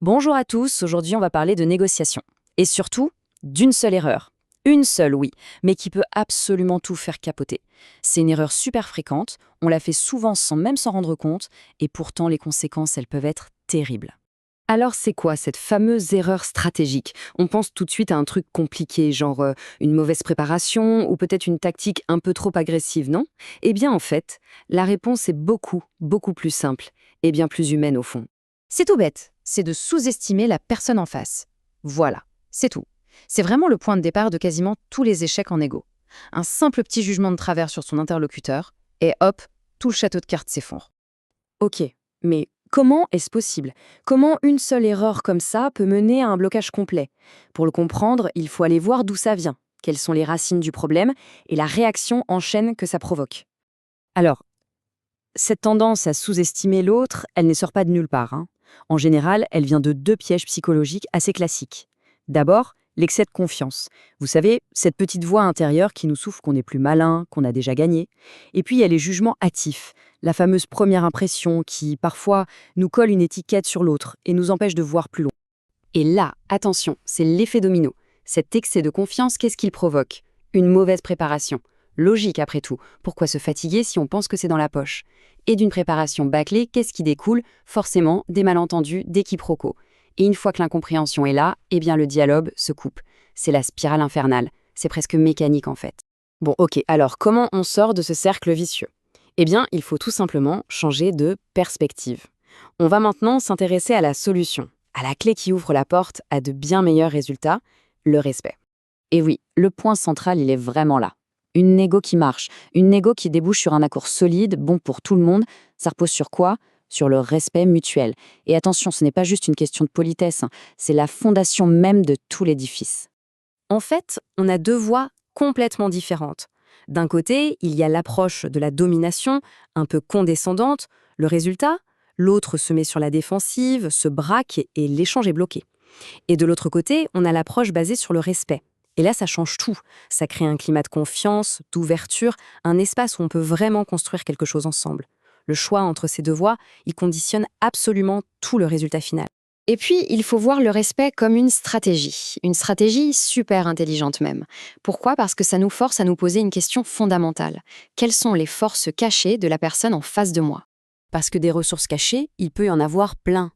Bonjour à tous, aujourd'hui on va parler de négociation. Et surtout, d'une seule erreur. Une seule, oui, mais qui peut absolument tout faire capoter. C'est une erreur super fréquente, on la fait souvent sans même s'en rendre compte, et pourtant les conséquences, elles peuvent être terribles. Alors c'est quoi cette fameuse erreur stratégique? On pense tout de suite à un truc compliqué, genre une mauvaise préparation ou peut-être une tactique un peu trop agressive, non? Eh bien en fait, la réponse est beaucoup, beaucoup plus simple et bien plus humaine au fond. C'est tout bête, c'est de sous-estimer la personne en face. Voilà, c'est tout. C'est vraiment le point de départ de quasiment tous les échecs en égo. Un simple petit jugement de travers sur son interlocuteur, et hop, tout le château de cartes s'effondre. Ok, mais comment est-ce possible? Comment une seule erreur comme ça peut mener à un blocage complet? Pour le comprendre, il faut aller voir d'où ça vient, quelles sont les racines du problème et la réaction en chaîne que ça provoque. Alors, cette tendance à sous-estimer l'autre, elle ne sort pas de nulle part, hein. En général, elle vient de deux pièges psychologiques assez classiques. D'abord, l'excès de confiance. Vous savez, cette petite voix intérieure qui nous souffle qu'on est plus malin, qu'on a déjà gagné. Et puis, il y a les jugements hâtifs, la fameuse première impression qui, parfois, nous colle une étiquette sur l'autre et nous empêche de voir plus loin. Et là, attention, c'est l'effet domino. Cet excès de confiance, qu'est-ce qu'il provoque? Une mauvaise préparation. Logique après tout. Pourquoi se fatiguer si on pense que c'est dans la poche? Et d'une préparation bâclée, qu'est-ce qui découle? Forcément, des malentendus, des quiproquos. Et une fois que l'incompréhension est là, eh bien le dialogue se coupe. C'est la spirale infernale. C'est presque mécanique en fait. Bon, ok, alors comment on sort de ce cercle vicieux? Eh bien, il faut tout simplement changer de perspective. On va maintenant s'intéresser à la solution, à la clé qui ouvre la porte à de bien meilleurs résultats, le respect. Et oui, le point central, il est vraiment là. Une négo qui marche, une négo qui débouche sur un accord solide, bon pour tout le monde, ça repose sur quoi? Sur le respect mutuel. Et attention, ce n'est pas juste une question de politesse, hein, c'est la fondation même de tout l'édifice. En fait, on a deux voies complètement différentes. D'un côté, il y a l'approche de la domination, un peu condescendante. Le résultat, l'autre se met sur la défensive, se braque et l'échange est bloqué. Et de l'autre côté, on a l'approche basée sur le respect. Et là, ça change tout. Ça crée un climat de confiance, d'ouverture, un espace où on peut vraiment construire quelque chose ensemble. Le choix entre ces deux voies, il conditionne absolument tout le résultat final. Et puis, il faut voir le respect comme une stratégie super intelligente même. Pourquoi? Parce que ça nous force à nous poser une question fondamentale. Quelles sont les forces cachées de la personne en face de moi? Parce que des ressources cachées, il peut y en avoir plein.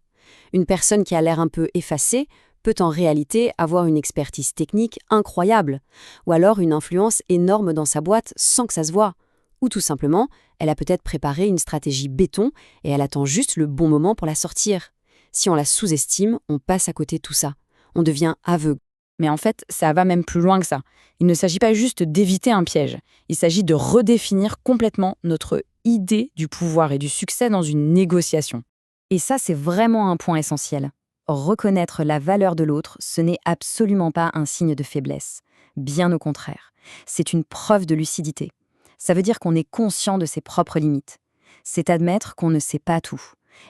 Une personne qui a l'air un peu effacée peut en réalité avoir une expertise technique incroyable, ou alors une influence énorme dans sa boîte sans que ça se voie. Ou tout simplement, elle a peut-être préparé une stratégie béton et elle attend juste le bon moment pour la sortir. Si on la sous-estime, on passe à côté de tout ça. On devient aveugle. Mais en fait, ça va même plus loin que ça. Il ne s'agit pas juste d'éviter un piège, il s'agit de redéfinir complètement notre idée du pouvoir et du succès dans une négociation. Et ça, c'est vraiment un point essentiel. Reconnaître la valeur de l'autre, ce n'est absolument pas un signe de faiblesse. Bien au contraire. C'est une preuve de lucidité. Ça veut dire qu'on est conscient de ses propres limites. C'est admettre qu'on ne sait pas tout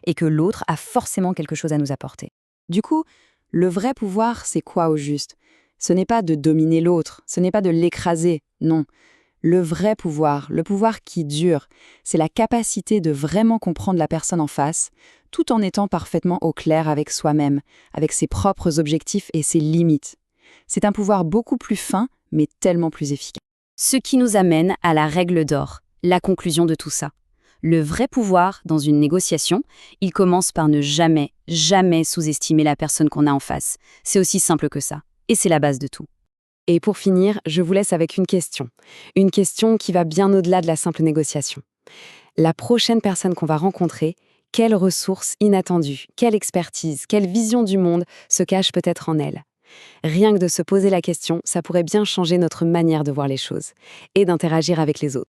et que l'autre a forcément quelque chose à nous apporter. Du coup, le vrai pouvoir, c'est quoi au juste? Ce n'est pas de dominer l'autre, ce n'est pas de l'écraser, non. Le vrai pouvoir, le pouvoir qui dure, c'est la capacité de vraiment comprendre la personne en face, tout en étant parfaitement au clair avec soi-même, avec ses propres objectifs et ses limites. C'est un pouvoir beaucoup plus fin, mais tellement plus efficace. Ce qui nous amène à la règle d'or, la conclusion de tout ça. Le vrai pouvoir, dans une négociation, il commence par ne jamais, jamais sous-estimer la personne qu'on a en face. C'est aussi simple que ça. Et c'est la base de tout. Et pour finir, je vous laisse avec une question. Une question qui va bien au-delà de la simple négociation. La prochaine personne qu'on va rencontrer, quelles ressources inattendues, quelle expertise, quelle vision du monde se cache peut-être en elle? Rien que de se poser la question, ça pourrait bien changer notre manière de voir les choses et d'interagir avec les autres.